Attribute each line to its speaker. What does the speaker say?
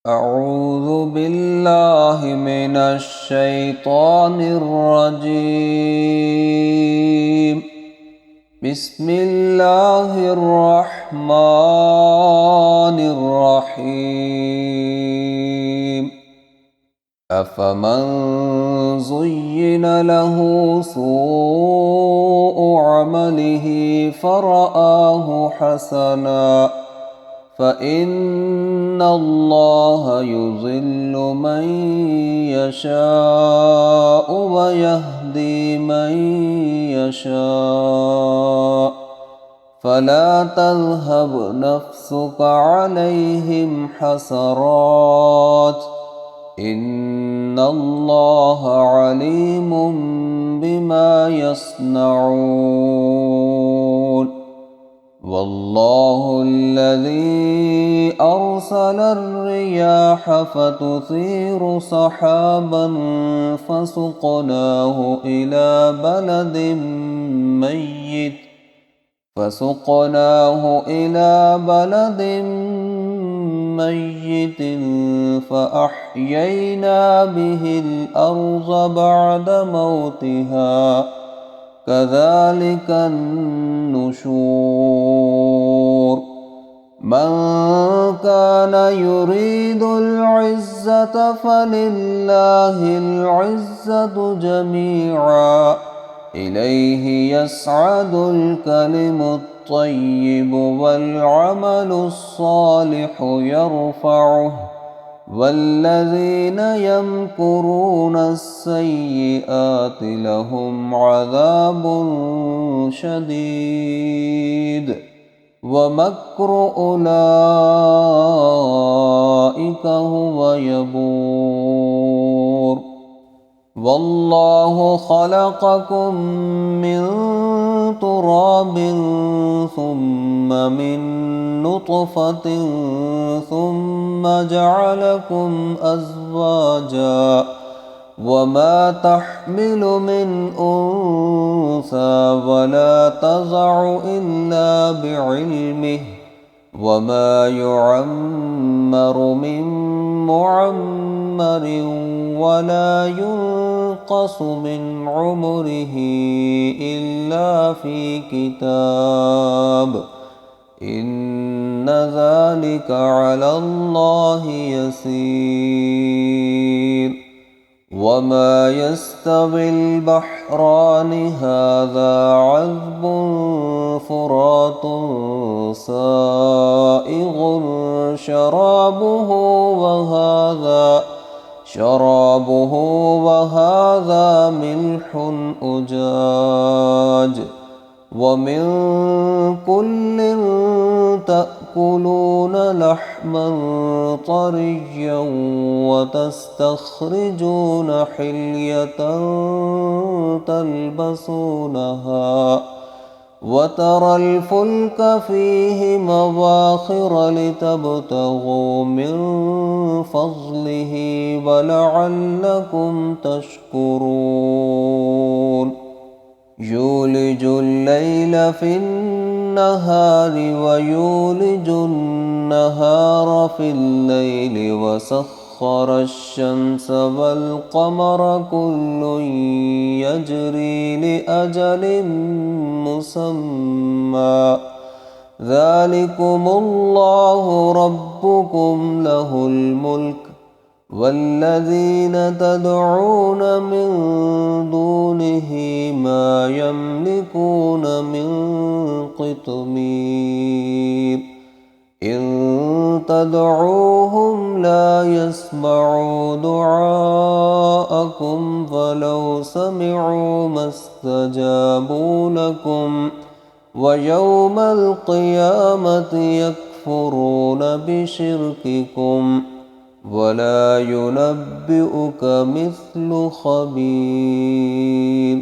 Speaker 1: أعوذ بالله من الشيطان الرجيم. بسم الله الرحمن الرحيم. أفمن زين له سوء عمله فرآه حسنا فإن الله يضل من يشاء ويهدي من يشاء فلا تذهب نفسك عليهم حسرات إن الله عليم بما يصنعون. والله الذي أرسل الرياح فتثير سحابا فسقناه إلى بلد ميت فأحيينا به الأرض بعد موتها كذلك النشور. من كان يريد العزة فلله العزة جميعا إليه يصعد الكلم الطيب والعمل الصالح يرفعه والذين يمكرون السيئات لهم عذاب شديد ومكر أولئك هو يبور. والله خلقكم من تراب ثم من نطفة ثم جعلكم أزواجا وما تحمل من أنثى ولا تضع إلا بعلمه وما يعمر من معمر ولا ينقص من عمره إلا في كتاب إن ذلك على الله يسير. وما يستوي البحران هذا عذب فرات سائغ شرابه وهذا ملح أجاج ومن كل تأكلون لحما طريا وتستخرجون حلية تلبسونها وترى الفلك فيه مواخر لتبتغوا من فضله ولعلكم تشكرون. يولج الليل في النهار ويولج النهار في الليل وسخر الشمس والقمر كل يجري لأجل مسمى ذلكم الله ربكم له الملك والذين تدعون من دونه ما يملكون من قطمير إن تدعوهم لا يسمعوا دعاءكم فلو سمعوا ما استجابوا لكم ويوم القيامة يكفرون بشرككم ولا ينبئك مثل خبير.